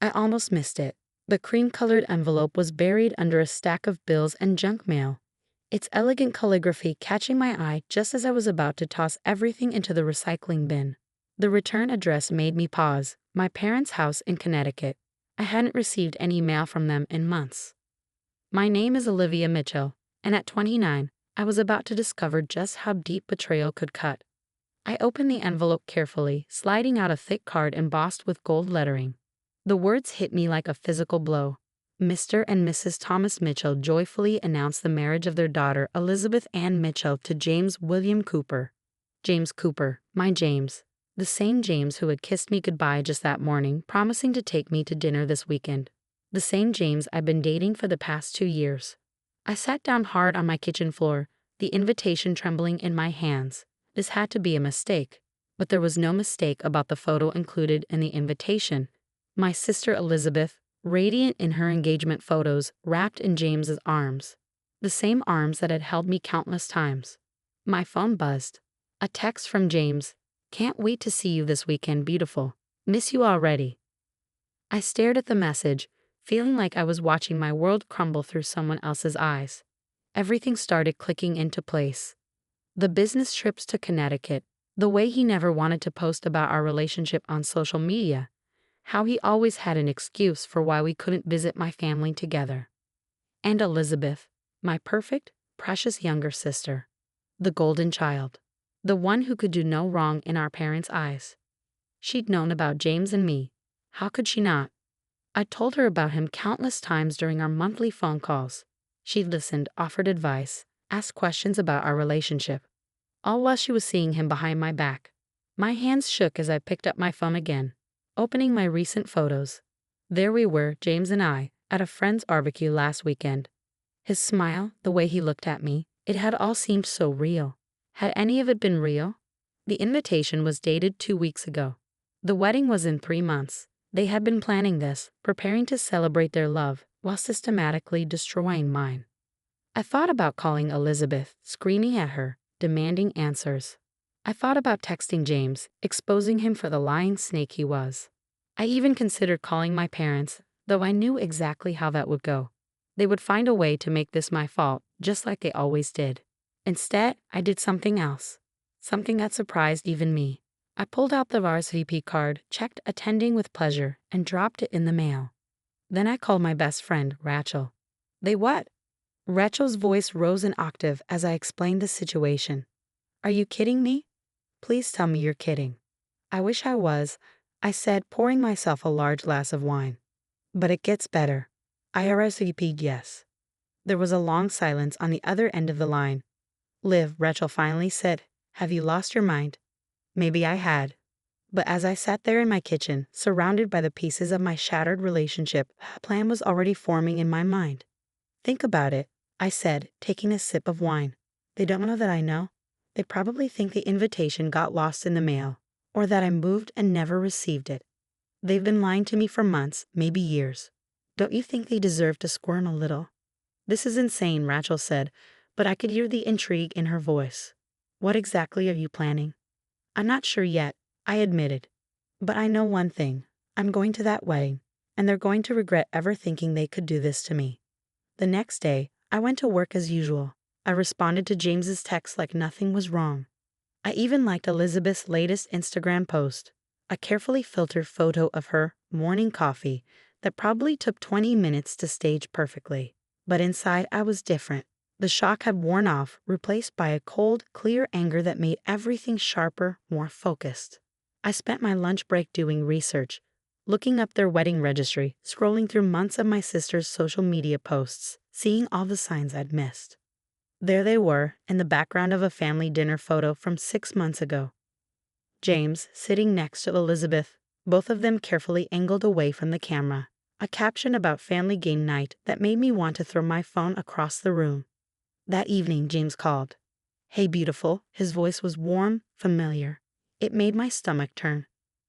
I almost missed it. The cream-colored envelope was buried under a stack of bills and junk mail, its elegant calligraphy catching my eye just as I was about to toss everything into the recycling bin. The return address made me pause. My parents' house in Connecticut. I hadn't received any mail from them in months. My name is Olivia Mitchell, and at 29, I was about to discover just how deep betrayal could cut. I opened the envelope carefully, sliding out a thick card embossed with gold lettering. The words hit me like a physical blow. Mr. and Mrs. Thomas Mitchell joyfully announced the marriage of their daughter Elizabeth Ann Mitchell to James William Cooper. James Cooper, my James. The same James who had kissed me goodbye just that morning, promising to take me to dinner this weekend. The same James I've been dating for the past 2 years. I sat down hard on my kitchen floor, the invitation trembling in my hands. This had to be a mistake. But there was no mistake about the photo included in the invitation. My sister Elizabeth, radiant in her engagement photos, wrapped in James's arms. The same arms that had held me countless times. My phone buzzed. A text from James. Can't wait to see you this weekend, beautiful. Miss you already. I stared at the message, feeling like I was watching my world crumble through someone else's eyes. Everything started clicking into place. The business trips to Connecticut, the way he never wanted to post about our relationship on social media, how he always had an excuse for why we couldn't visit my family together. And Elizabeth, my perfect, precious younger sister. The golden child. The one who could do no wrong in our parents' eyes. She'd known about James and me. How could she not? I told her about him countless times during our monthly phone calls. She listened, offered advice, asked questions about our relationship. All while she was seeing him behind my back. My hands shook as I picked up my phone again, opening my recent photos. There we were, James and I, at a friend's barbecue last weekend. His smile, the way he looked at me, it had all seemed so real. Had any of it been real? The invitation was dated 2 weeks ago. The wedding was in 3 months. They had been planning this, preparing to celebrate their love, while systematically destroying mine. I thought about calling Elizabeth, screaming at her, demanding answers. I thought about texting James, exposing him for the lying snake he was. I even considered calling my parents, though I knew exactly how that would go. They would find a way to make this my fault, just like they always did. Instead, I did something else. Something that surprised even me. I pulled out the RSVP card, checked attending with pleasure, and dropped it in the mail. Then I called my best friend, Rachel. They what? Rachel's voice rose an octave as I explained the situation. Are you kidding me? Please tell me you're kidding. I wish I was, I said, pouring myself a large glass of wine. But it gets better. I RSVP'd yes. There was a long silence on the other end of the line. Liv, Rachel finally said, have you lost your mind? Maybe I had. But as I sat there in my kitchen, surrounded by the pieces of my shattered relationship, a plan was already forming in my mind. Think about it, I said, taking a sip of wine. They don't know that I know. They probably think the invitation got lost in the mail, or that I moved and never received it. They've been lying to me for months, maybe years. Don't you think they deserve to squirm a little? This is insane, Rachel said, but I could hear the intrigue in her voice. What exactly are you planning? I'm not sure yet, I admitted. But I know one thing. I'm going to that wedding, and they're going to regret ever thinking they could do this to me. The next day, I went to work as usual. I responded to James's text like nothing was wrong. I even liked Elizabeth's latest Instagram post, a carefully filtered photo of her morning coffee that probably took 20 minutes to stage perfectly. But inside I was different. The shock had worn off, replaced by a cold, clear anger that made everything sharper, more focused. I spent my lunch break doing research, looking up their wedding registry, scrolling through months of my sister's social media posts, seeing all the signs I'd missed. There they were, in the background of a family dinner photo from 6 months ago. James, sitting next to Elizabeth, both of them carefully angled away from the camera. A caption about family game night that made me want to throw my phone across the room. That evening, James called. Hey, beautiful. His voice was warm, familiar. It made my stomach turn.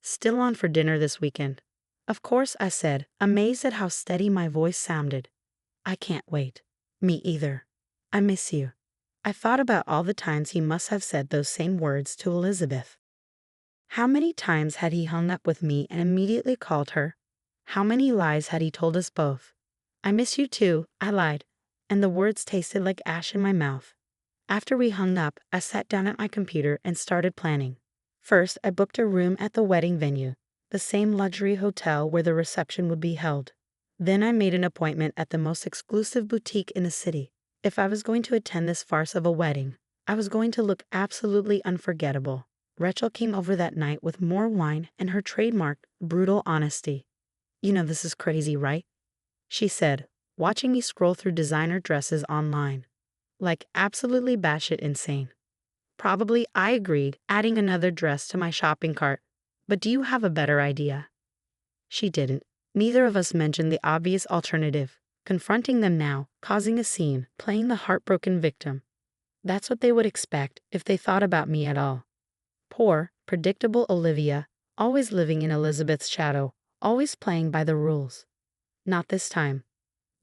Still on for dinner this weekend. Of course, I said, amazed at how steady my voice sounded. I can't wait. Me either. I miss you. I thought about all the times he must have said those same words to Elizabeth. How many times had he hung up with me and immediately called her? How many lies had he told us both? I miss you too, I lied, and the words tasted like ash in my mouth. After we hung up, I sat down at my computer and started planning. First, I booked a room at the wedding venue, the same luxury hotel where the reception would be held. Then I made an appointment at the most exclusive boutique in the city. If I was going to attend this farce of a wedding, I was going to look absolutely unforgettable. Rachel came over that night with more wine and her trademark, brutal honesty. "You know this is crazy, right?" she said, watching me scroll through designer dresses online. Like absolutely batshit insane. Probably, I agreed, adding another dress to my shopping cart. But do you have a better idea? She didn't. Neither of us mentioned the obvious alternative, confronting them now, causing a scene, playing the heartbroken victim. That's what they would expect if they thought about me at all. Poor, predictable Olivia, always living in Elizabeth's shadow, always playing by the rules. Not this time.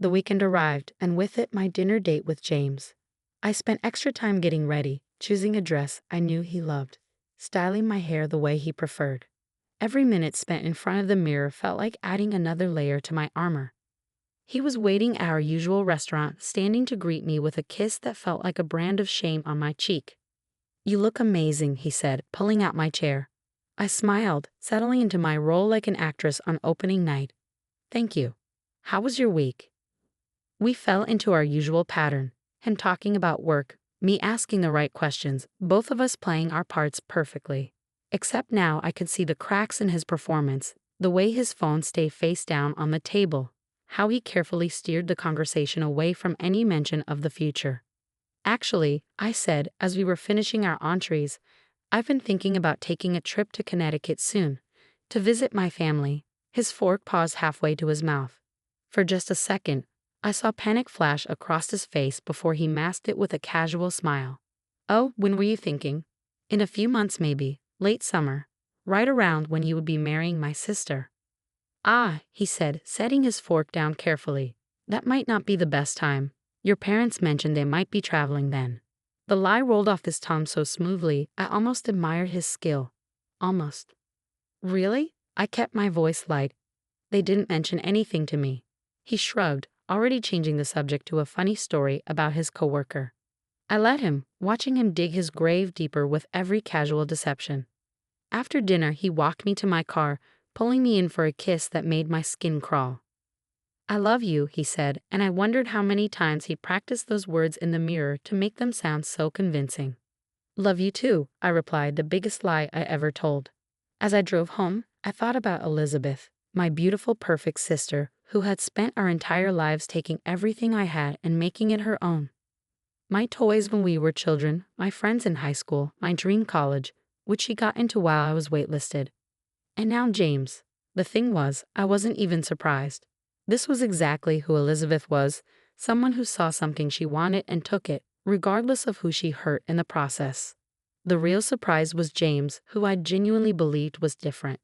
The weekend arrived, and with it my dinner date with James. I spent extra time getting ready, choosing a dress I knew he loved, styling my hair the way he preferred. Every minute spent in front of the mirror felt like adding another layer to my armor. He was waiting at our usual restaurant, standing to greet me with a kiss that felt like a brand of shame on my cheek. "You look amazing," he said, pulling out my chair. I smiled, settling into my role like an actress on opening night. "Thank you. How was your week?" We fell into our usual pattern, him talking about work, me asking the right questions, both of us playing our parts perfectly. Except now I could see the cracks in his performance, the way his phone stayed face down on the table, how he carefully steered the conversation away from any mention of the future. "Actually," I said as we were finishing our entrees, "I've been thinking about taking a trip to Connecticut soon, to visit my family." His fork paused halfway to his mouth. For just a second, I saw panic flash across his face before he masked it with a casual smile. "Oh, when were you thinking?" "In a few months maybe, late summer, right around when you would be marrying my sister." "Ah," he said, setting his fork down carefully. "That might not be the best time. Your parents mentioned they might be traveling then." The lie rolled off his tongue so smoothly, I almost admired his skill. Almost. "Really?" I kept my voice light. "They didn't mention anything to me." He shrugged, already changing the subject to a funny story about his coworker. I let him, watching him dig his grave deeper with every casual deception. After dinner, he walked me to my car, pulling me in for a kiss that made my skin crawl. "I love you," he said, and I wondered how many times he practiced those words in the mirror to make them sound so convincing. "Love you too," I replied, the biggest lie I ever told. As I drove home, I thought about Elizabeth, my beautiful, perfect sister, who had spent our entire lives taking everything I had and making it her own. My toys when we were children, my friends in high school, my dream college, which she got into while I was waitlisted. And now James. The thing was, I wasn't even surprised. This was exactly who Elizabeth was, someone who saw something she wanted and took it, regardless of who she hurt in the process. The real surprise was James, who I genuinely believed was different.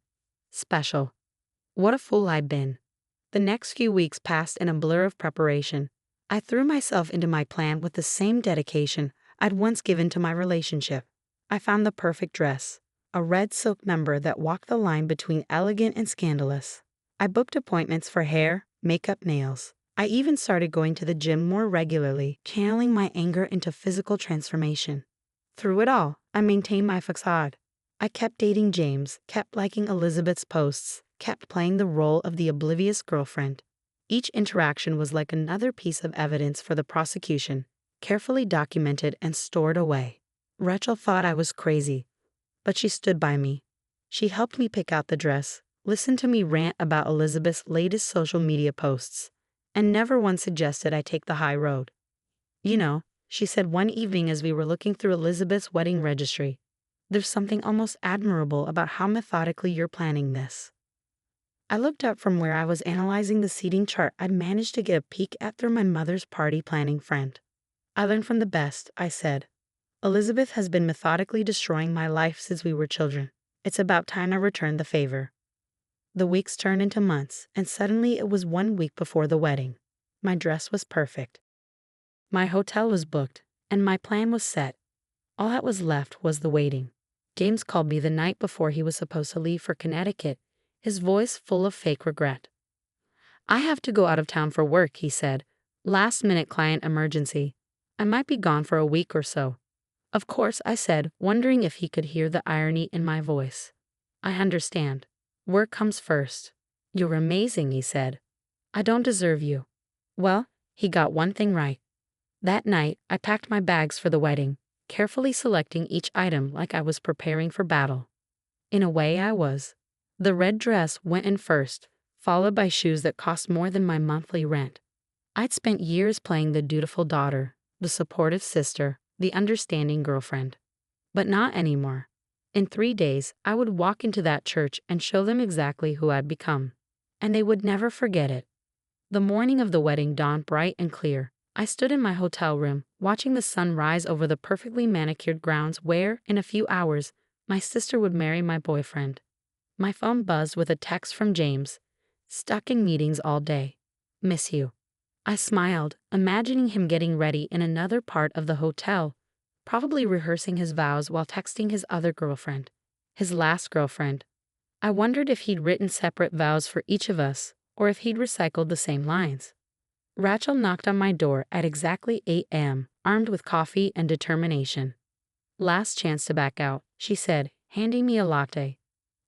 Special. What a fool I'd been. The next few weeks passed in a blur of preparation. I threw myself into my plan with the same dedication I'd once given to my relationship. I found the perfect dress, a red silk number that walked the line between elegant and scandalous. I booked appointments for hair, makeup, nails. I even started going to the gym more regularly, channeling my anger into physical transformation. Through it all, I maintained my facade. I kept dating James, kept liking Elizabeth's posts, kept playing the role of the oblivious girlfriend. Each interaction was like another piece of evidence for the prosecution, carefully documented and stored away. Rachel thought I was crazy, but she stood by me. She helped me pick out the dress, listened to me rant about Elizabeth's latest social media posts, and never once suggested I take the high road. "You know," she said one evening as we were looking through Elizabeth's wedding registry, "there's something almost admirable about how methodically you're planning this." I looked up from where I was analyzing the seating chart I'd managed to get a peek at through my mother's party planning friend. "I learned from the best," I said. "Elizabeth has been methodically destroying my life since we were children. It's about time I returned the favor." The weeks turned into months, and suddenly it was 1 week before the wedding. My dress was perfect. My hotel was booked, and my plan was set. All that was left was the waiting. James called me the night before he was supposed to leave for Connecticut, his voice full of fake regret. "I have to go out of town for work," he said. "Last-minute client emergency. I might be gone for a week or so." "Of course," I said, wondering if he could hear the irony in my voice. "I understand. Work comes first." "You're amazing," he said. "I don't deserve you." Well, he got one thing right. That night, I packed my bags for the wedding, carefully selecting each item like I was preparing for battle. In a way, I was. The red dress went in first, followed by shoes that cost more than my monthly rent. I'd spent years playing the dutiful daughter, the supportive sister, the understanding girlfriend. But not anymore. In 3 days, I would walk into that church and show them exactly who I'd become. And they would never forget it. The morning of the wedding dawned bright and clear. I stood in my hotel room, watching the sun rise over the perfectly manicured grounds where, in a few hours, my sister would marry my boyfriend. My phone buzzed with a text from James. "Stuck in meetings all day. Miss you." I smiled, imagining him getting ready in another part of the hotel, probably rehearsing his vows while texting his other girlfriend, his last girlfriend. I wondered if he'd written separate vows for each of us, or if he'd recycled the same lines. Rachel knocked on my door at exactly 8 a.m., armed with coffee and determination. "Last chance to back out," she said, handing me a latte.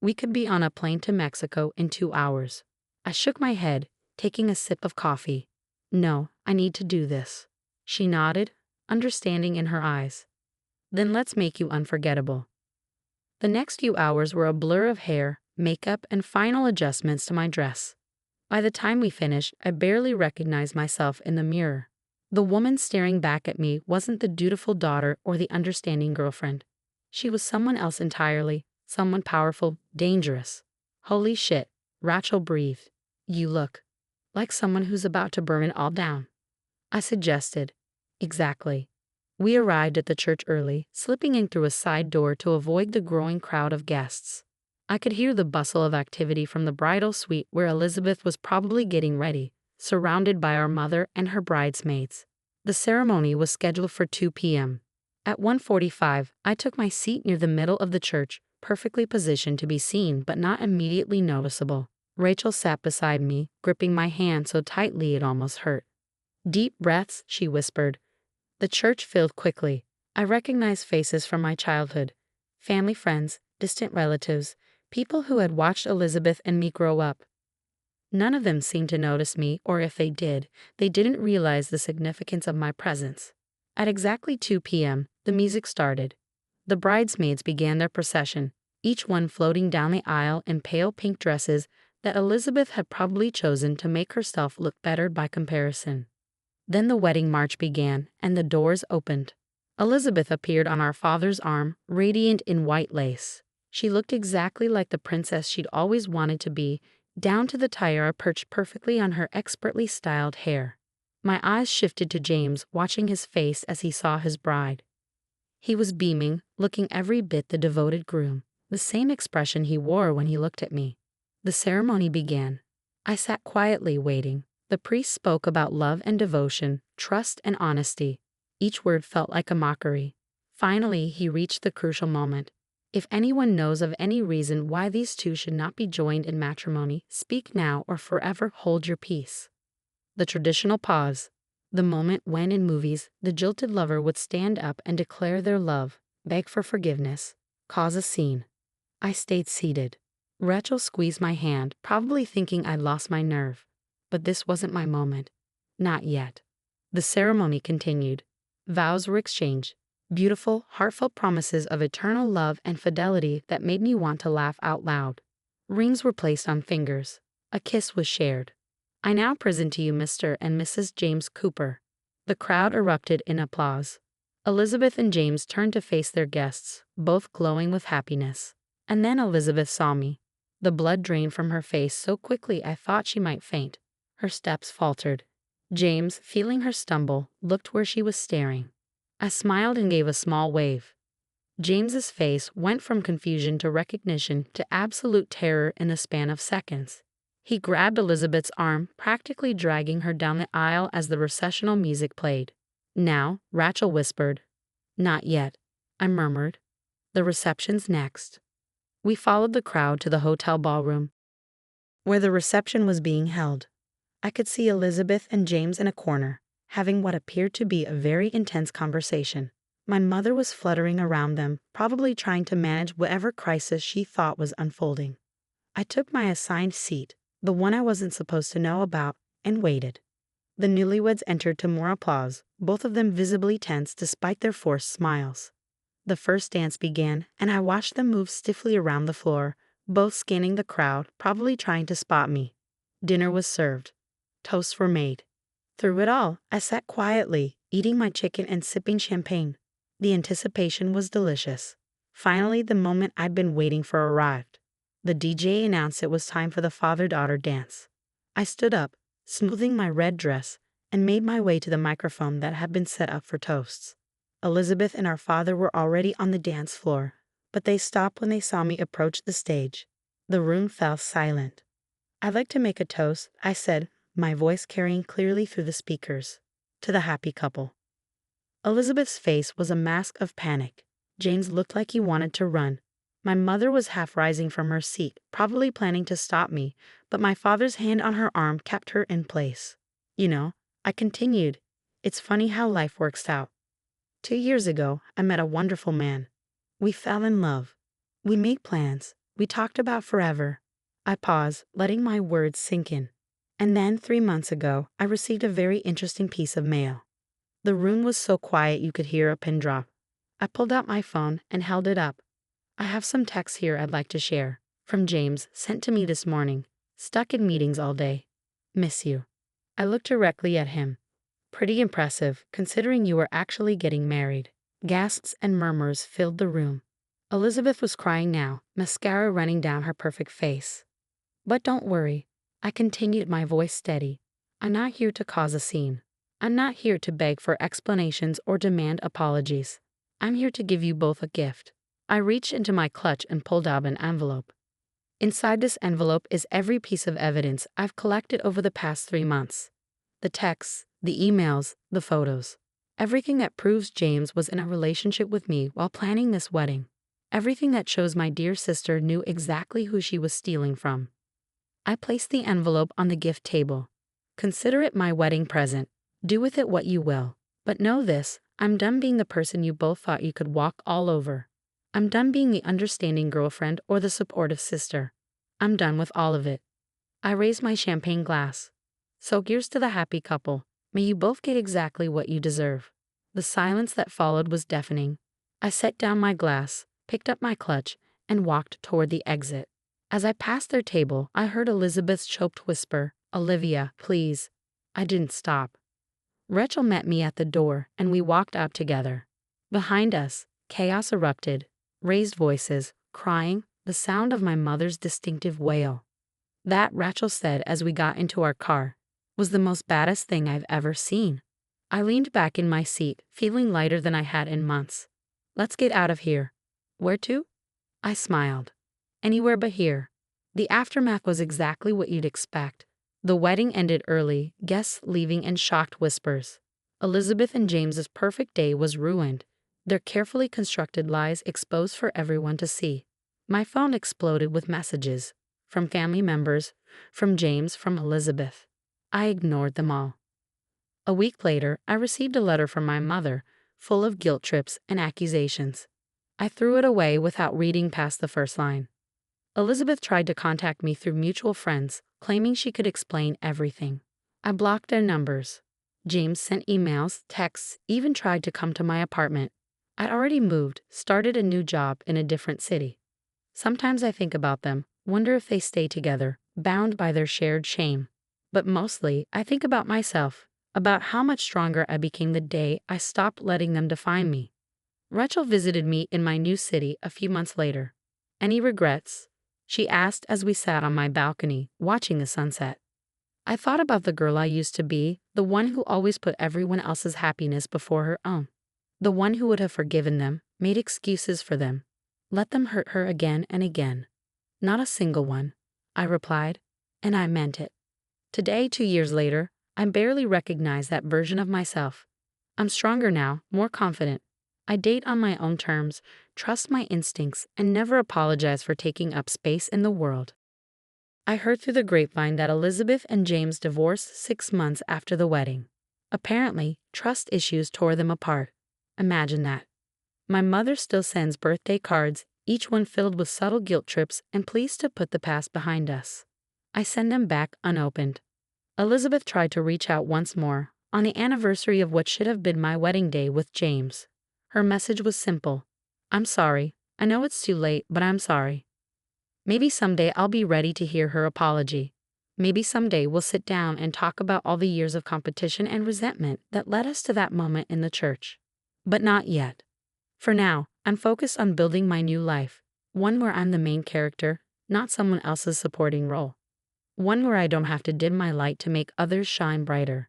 "We could be on a plane to Mexico in 2 hours." I shook my head, taking a sip of coffee. "No, I need to do this." She nodded, understanding in her eyes. "Then let's make you unforgettable." The next few hours were a blur of hair, makeup, and final adjustments to my dress. By the time we finished, I barely recognized myself in the mirror. The woman staring back at me wasn't the dutiful daughter or the understanding girlfriend. She was someone else entirely, someone powerful, dangerous. "Holy shit," Rachel breathed. "You look like someone who's about to burn it all down." I suggested. "Exactly." We arrived at the church early, slipping in through a side door to avoid the growing crowd of guests. I could hear the bustle of activity from the bridal suite where Elizabeth was probably getting ready, surrounded by our mother and her bridesmaids. The ceremony was scheduled for 2 p.m. At 1:45, I took my seat near the middle of the church, perfectly positioned to be seen but not immediately noticeable. Rachel sat beside me, gripping my hand so tightly it almost hurt. "Deep breaths," she whispered. The church filled quickly. I recognized faces from my childhood. Family friends, distant relatives, people who had watched Elizabeth and me grow up. None of them seemed to notice me, or if they did, they didn't realize the significance of my presence. At exactly 2 p.m., the music started. The bridesmaids began their procession, each one floating down the aisle in pale pink dresses that Elizabeth had probably chosen to make herself look better by comparison. Then the wedding march began, and the doors opened. Elizabeth appeared on our father's arm, radiant in white lace. She looked exactly like the princess she'd always wanted to be, down to the tiara perched perfectly on her expertly styled hair. My eyes shifted to James, watching his face as he saw his bride. He was beaming, looking every bit the devoted groom, the same expression he wore when he looked at me. The ceremony began. I sat quietly waiting. The priest spoke about love and devotion, trust and honesty. Each word felt like a mockery. Finally, he reached the crucial moment. "If anyone knows of any reason why these two should not be joined in matrimony, speak now or forever hold your peace." The traditional pause. The moment when in movies, the jilted lover would stand up and declare their love, beg for forgiveness, cause a scene. I stayed seated. Rachel squeezed my hand, probably thinking I'd lost my nerve. But this wasn't my moment. Not yet. The ceremony continued. Vows were exchanged. Beautiful, heartfelt promises of eternal love and fidelity that made me want to laugh out loud. Rings were placed on fingers. A kiss was shared. "I now present to you Mr. and Mrs. James Cooper." The crowd erupted in applause. Elizabeth and James turned to face their guests, both glowing with happiness. And then Elizabeth saw me. The blood drained from her face so quickly I thought she might faint. Her steps faltered. James, feeling her stumble, looked where she was staring. I smiled and gave a small wave. James's face went from confusion to recognition to absolute terror in the span of seconds. He grabbed Elizabeth's arm, practically dragging her down the aisle as the recessional music played. "Now," Rachel whispered. "Not yet," I murmured. "The reception's next." We followed the crowd to the hotel ballroom, where the reception was being held. I could see Elizabeth and James in a corner, having what appeared to be a very intense conversation. My mother was fluttering around them, probably trying to manage whatever crisis she thought was unfolding. I took my assigned seat, the one I wasn't supposed to know about, and waited. The newlyweds entered to more applause, both of them visibly tense despite their forced smiles. The first dance began, and I watched them move stiffly around the floor, both scanning the crowd, probably trying to spot me. Dinner was served. Toasts were made. Through it all, I sat quietly, eating my chicken and sipping champagne. The anticipation was delicious. Finally, the moment I'd been waiting for arrived. The DJ announced it was time for the father-daughter dance. I stood up, smoothing my red dress, and made my way to the microphone that had been set up for toasts. Elizabeth and our father were already on the dance floor, but they stopped when they saw me approach the stage. The room fell silent. "I'd like to make a toast," I said, my voice carrying clearly through the speakers. "To the happy couple." Elizabeth's face was a mask of panic. James looked like he wanted to run. My mother was half rising from her seat, probably planning to stop me, but my father's hand on her arm kept her in place. "You know," I continued, "it's funny how life works out. 2 years ago, I met a wonderful man. We fell in love. We made plans. We talked about forever." I paused, letting my words sink in. "And then 3 months ago, I received a very interesting piece of mail." The room was so quiet you could hear a pin drop. I pulled out my phone and held it up. "I have some texts here I'd like to share. From James, sent to me this morning. Stuck in meetings all day. Miss you." I looked directly at him. "Pretty impressive, considering you were actually getting married." Gasps and murmurs filled the room. Elizabeth was crying now, mascara running down her perfect face. "But don't worry," I continued, my voice steady. "I'm not here to cause a scene. I'm not here to beg for explanations or demand apologies. I'm here to give you both a gift." I reached into my clutch and pulled out an envelope. Inside this envelope is every piece of evidence I've collected over the past 3 months. The texts, the emails, the photos. Everything that proves James was in a relationship with me while planning this wedding. Everything that shows my dear sister knew exactly who she was stealing from. I placed the envelope on the gift table. "Consider it my wedding present. Do with it what you will. But know this, I'm done being the person you both thought you could walk all over. I'm done being the understanding girlfriend or the supportive sister. I'm done with all of it." I raised my champagne glass. "So here's to the happy couple. May you both get exactly what you deserve." The silence that followed was deafening. I set down my glass, picked up my clutch, and walked toward the exit. As I passed their table, I heard Elizabeth's choked whisper, "Olivia, please." I didn't stop. Rachel met me at the door, and we walked out together. Behind us, chaos erupted. Raised voices, crying, the sound of my mother's distinctive wail. "That," Rachel said as we got into our car, "was the most baddest thing I've ever seen." I leaned back in my seat, feeling lighter than I had in months. "Let's get out of here." "Where to?" I smiled. "Anywhere but here." The aftermath was exactly what you'd expect. The wedding ended early, guests leaving and shocked whispers. Elizabeth and James's perfect day was ruined, their carefully constructed lies exposed for everyone to see. My phone exploded with messages. From family members, from James, from Elizabeth. I ignored them all. A week later, I received a letter from my mother, full of guilt trips and accusations. I threw it away without reading past the first line. Elizabeth tried to contact me through mutual friends, claiming she could explain everything. I blocked their numbers. James sent emails, texts, even tried to come to my apartment. I'd already moved, started a new job in a different city. Sometimes I think about them, wonder if they stay together, bound by their shared shame. But mostly, I think about myself, about how much stronger I became the day I stopped letting them define me. Rachel visited me in my new city a few months later. "Any regrets?" she asked as we sat on my balcony, watching the sunset. I thought about the girl I used to be, the one who always put everyone else's happiness before her own. The one who would have forgiven them, made excuses for them, let them hurt her again and again. "Not a single one," I replied, and I meant it. Today, 2 years later, I barely recognize that version of myself. I'm stronger now, more confident. I date on my own terms, trust my instincts, and never apologize for taking up space in the world. I heard through the grapevine that Elizabeth and James divorced 6 months after the wedding. Apparently, trust issues tore them apart. Imagine that. My mother still sends birthday cards, each one filled with subtle guilt trips and pleas to put the past behind us. I send them back unopened. Elizabeth tried to reach out once more, on the anniversary of what should have been my wedding day with James. Her message was simple. I'm sorry. I know it's too late, but I'm sorry. Maybe someday I'll be ready to hear her apology. Maybe someday we'll sit down and talk about all the years of competition and resentment that led us to that moment in the church. But not yet. For now, I'm focused on building my new life, one where I'm the main character, not someone else's supporting role. One where I don't have to dim my light to make others shine brighter.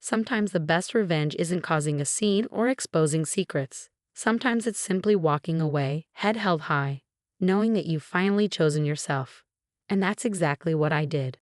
Sometimes the best revenge isn't causing a scene or exposing secrets. Sometimes it's simply walking away, head held high, knowing that you've finally chosen yourself. And that's exactly what I did.